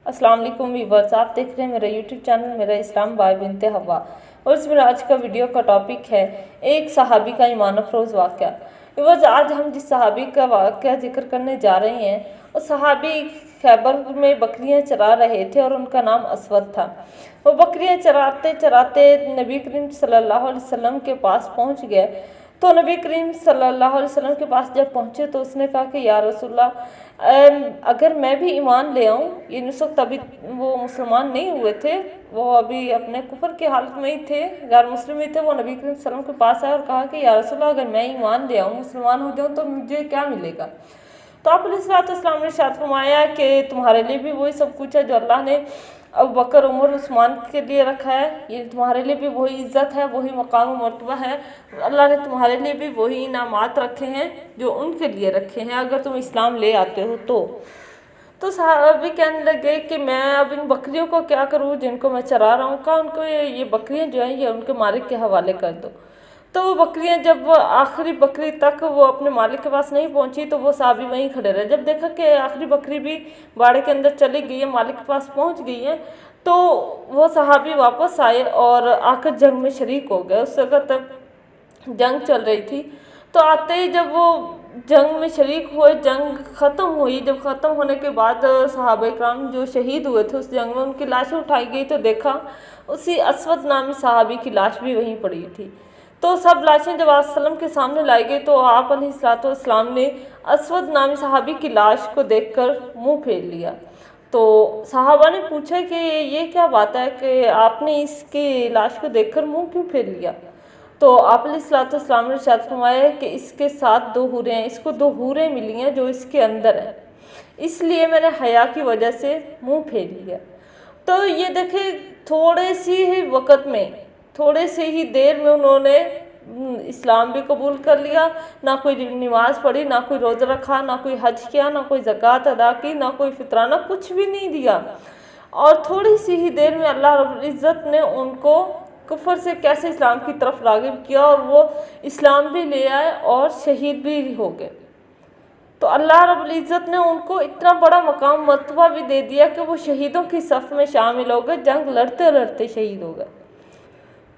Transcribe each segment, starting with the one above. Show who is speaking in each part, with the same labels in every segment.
Speaker 1: अस्सलाम वालेकुम व्यूअर्स, आप देख रहे हैं मेरा यूट्यूब चैनल मेरा इस्लाम बाय बिनते हवा। और इसमें आज का वीडियो का टॉपिक है एक सहाबी का ईमान अफरोज़ वाक़या। व्यूअर्स, आज हम जिस सहाबी का वाक़या जिक्र करने जा रहे हैं वो सहाबी खैबर में बकरियां चरा रहे थे और उनका नाम असवद था। वो बकरियां चराते चराते नबी करीम सल्लल्लाहु अलैहि वसल्लम के पास पहुंच गए। तो नबी करीम सल्लल्लाहु अलैहि वसल्लम के पास जब पहुँचे तो उसने कहा कि या रसूलल्लाह, अगर मैं भी ईमान ले आऊँ, ये उस वक्त अभी वो मुसलमान नहीं हुए थे, वो अभी अपने कुफर की हालत में ही थे, गैर मुस्लिम ही थे। वो नबी करीम सल्लल्लाहु अलैहि वसल्लम के पास आए और कहा कि या रसूलल्लाह, अगर मैं ईमान ले आऊँ, मुसलमान हो जाऊँ तो मुझे क्या मिलेगा। तो आप अलैहिस्सलाम ने इरशाद फरमाया कि तुम्हारे लिए भी वही सब कुछ है जो अल्लाह ने अबू बकर, उमर, उस्मान के लिए रखा है। ये तुम्हारे लिए भी वही इज़्ज़त है, वही मकाम और मर्तबा है। अल्लाह ने तुम्हारे लिए भी वही इनामात रखे हैं जो उनके लिए रखे हैं अगर तुम इस्लाम ले आते हो तो सहाबी कहने लगे कि मैं अब इन बकरियों को क्या करूँ जिनको मैं चरा रहा हूँ। कहा उनको ये बकरियाँ जो हैं ये उनके मालिक के हवाले कर दो। तो वो बकरियां जब आखिरी बकरी तक वो अपने मालिक के पास नहीं पहुंची तो वो सहाबी वहीं खड़े रहे। जब देखा कि आखिरी बकरी भी बाड़े के अंदर चली गई है, मालिक के पास पहुंच गई है, तो वो सहाबी वापस आए और आकर जंग में शरीक हो गए। उस वक्त जंग चल रही थी। तो आते ही जब वो जंग में शरीक हुए, जंग ख़त्म हुई, जब ख़त्म होने के बाद सहाबा इकराम जो शहीद हुए थे उस जंग में उनकी लाशें उठाई गई तो देखा उसी असवद नामी सहाबी की लाश भी वहीं पड़ी थी। तो सब लाशें जब वसल्लम के सामने लाई गई तो आप अलैहिस्सलाम ने असवद नामी सहाबी की लाश को देखकर मुंह फेर लिया। तो सहाबा ने पूछा कि ये क्या बात है कि आपने इसकी लाश को देखकर मुंह क्यों फेर लिया। तो आप अलैहिस्सलाम ने इरशाद फरमाया कि इसके साथ दो हूरें हैं, इसको दो हूरें मिली हैं जो इसके अंदर है, इसलिए मैंने हया की वजह से मुँह फेर लिया। तो ये देखे थोड़े सी ही वक़्त में, थोड़े से ही देर में उन्होंने इस्लाम भी कबूल कर लिया। ना कोई नमाज़ पढ़ी, ना कोई रोज़ा रखा, ना कोई हज किया, ना कोई ज़कात अदा की, ना कोई फितराना, कुछ भी नहीं दिया। और थोड़ी सी ही देर में अल्लाह रब्बुल इज़्ज़त ने उनको कुफर से कैसे इस्लाम की तरफ राग़िब किया और वो इस्लाम भी ले आए और शहीद भी हो गए। तो अल्लाह रब्बुल इज़्ज़त ने उनको इतना बड़ा मकाम मर्तबा भी दे दिया कि वो शहीदों की सफ़ में शामिल हो गए, जंग लड़ते लड़ते शहीद हो गए।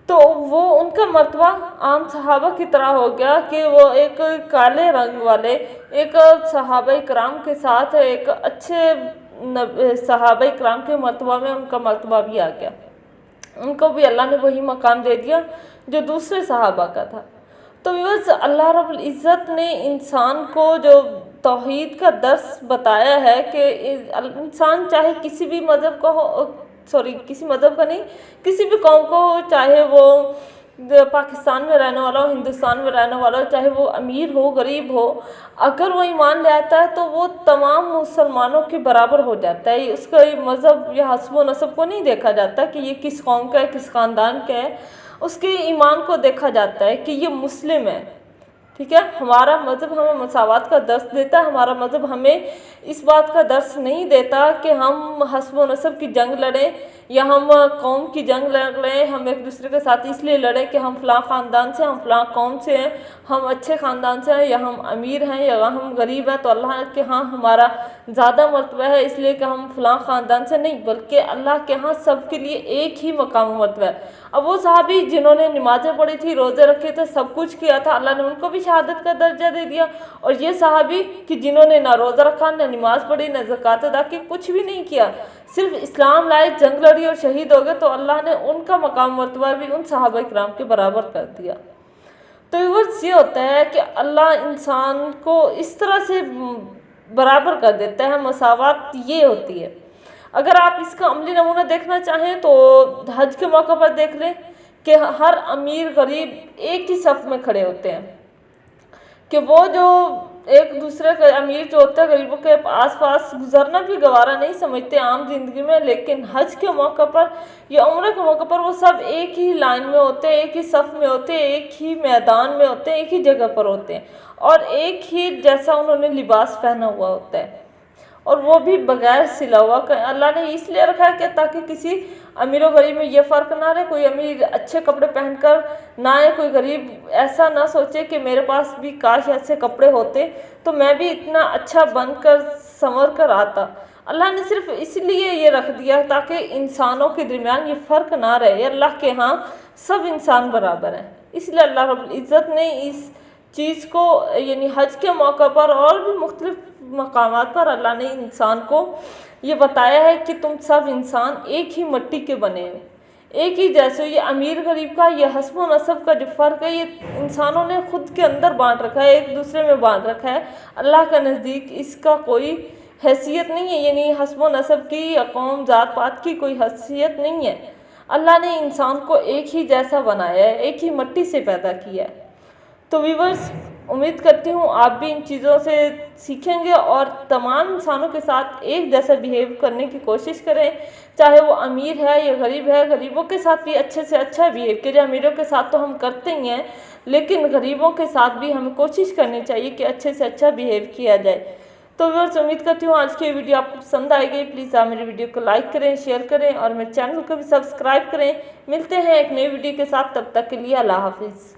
Speaker 1: तो वो उनका मर्तबा आम सहाबा की तरह हो गया कि वो एक काले रंग वाले एक सहाबा इकराम के साथ एक अच्छे सहाबा इकराम के मर्तबा में उनका मर्तबा भी आ गया। उनको भी अल्लाह ने वही मकाम दे दिया जो दूसरे सहाबा का था। तो व्यूअर्स, अल्लाह रब्बुल इज़्ज़त ने इंसान को जो तौहीद का दर्स बताया है कि इंसान चाहे किसी भी मज़हब का हो, किसी मज़हब का नहीं, किसी भी कौम को हो, चाहे वो पाकिस्तान में रहने वाला हो, हिंदुस्तान में रहने वाला हो, चाहे वो अमीर हो, गरीब हो, अगर वो ईमान ले आता है तो वो तमाम मुसलमानों के बराबर हो जाता है। उसका मज़हब या हस्ब नस्ब को नहीं देखा जाता कि ये किस कौम का है, किस ख़ानदान का है, उसके ईमान को देखा जाता है कि ये मुस्लिम है। ठीक है, हमारा मज़हब हमें मसावत का दर्स देता है। हमारा मज़हब हमें इस बात का दर्स नहीं देता कि हम हस्ब नस्ब की जंग लड़ें या हम कौम की जंग लड़ें, हम एक दूसरे के साथ इसलिए लड़ें कि हम फ़लाँ ख़ानदान से, हम फ़लाँ कौम से हैं, हम अच्छे ख़ानदान से हैं या हम अमीर हैं या हम गरीब हैं तो अल्लाह के यहाँ हमारा ज़्यादा मर्तबा है इसलिए कि हम फ़लाँ ख़ानदान से नहीं, बल्कि अल्लाह के यहाँ सब के लिए एक ही मकाम मर्तबा है। अब वो सहाबी जिन्होंने नमाज़ें पढ़ी थी, रोज़े रखे थे, सब कुछ किया था, अल्लाह ने उनको भी शहादत का दर्जा दे दिया। और ये सहाबी कि जिन्होंने ना रोज़ा रखा, ना नमाज़ पढ़ी, ना ज़कात अदा की, कुछ भी नहीं किया, सिर्फ इस्लाम लाए, जंग लड़ी और शहीद हो गए, तो अल्लाह ने उनका मकाम मर्तबा भी उन सहाबा इकराम के बराबर कर दिया। तो व्यूअर्स, ये होता है कि अल्लाह इंसान को इस तरह से बराबर कर देता है, मसावत ये होती है। अगर आप इसका अमली नमूना देखना चाहें तो हज के मौके पर देख लें कि हर अमीर गरीब एक ही सफ़ में खड़े होते हैं कि वो जो एक दूसरे के अमीर जो होते हैं गरीबों के आसपास गुजरना भी गवारा नहीं समझते आम जिंदगी में, लेकिन हज के मौके पर या उम्र के मौके पर वो सब एक ही लाइन में होते हैं, एक ही सफ़ में होते हैं, एक ही मैदान में होते हैं, एक ही जगह पर होते हैं और एक ही जैसा उन्होंने लिबास पहना हुआ होता है और वो भी बगैर सिला हुआ। अल्लाह ने इसलिए रखा है कि ताकि किसी अमीर और गरीब में ये फ़र्क ना रहे, कोई अमीर अच्छे कपड़े पहनकर ना आए, कोई गरीब ऐसा ना सोचे कि मेरे पास भी काश ऐसे कपड़े होते तो मैं भी इतना अच्छा बनकर संवर कर आता। अल्लाह ने सिर्फ इसलिए ये रख दिया ताकि इंसानों के दरमियान ये फ़र्क ना रहे। अल्लाह के यहाँ सब इंसान बराबर हैं, इसलिए अल्लाह रब्बुल इज़्ज़त ने इस चीज़ को यानी हज के मौका पर और भी मुख्तलिफ मकामात पर अल्लाह ने इंसान को ये बताया है कि तुम सब इंसान एक ही मिट्टी के बने हो, एक ही जैसे। ये अमीर गरीब का, ये हस्ब व नसब का जो फ़र्क है, ये इंसानों ने खुद के अंदर बांट रखा है, एक दूसरे में बांट रखा है। अल्लाह के नज़दीक इसका कोई हैसियत नहीं है, यानी हस्ब व नसब की या कौम जात पात की कोई हैसियत नहीं है। अल्लाह ने इंसान को एक ही जैसा बनाया है, एक ही मिट्टी से पैदा किया है। तो व्यूअर्स, उम्मीद करती हूँ आप भी इन चीज़ों से सीखेंगे और तमाम इंसानों के साथ एक जैसा बिहेव करने की कोशिश करें, चाहे वो अमीर है या गरीब है। गरीबों के साथ भी अच्छे से अच्छा बिहेव कीजिए। अमीरों के साथ तो हम करते ही हैं, लेकिन गरीबों के साथ भी हमें कोशिश करनी चाहिए कि अच्छे से अच्छा बिहेव किया जाए। तो व्यूअर्स, उम्मीद करती हूँ आज की वीडियो आपको पसंद आएगी। प्लीज़ आप मेरी वीडियो को लाइक करें, शेयर करें और मेरे चैनल को भी सब्सक्राइब करें। मिलते हैं एक नई वीडियो के साथ, तब तक के लिए अल्लाह हाफिज़।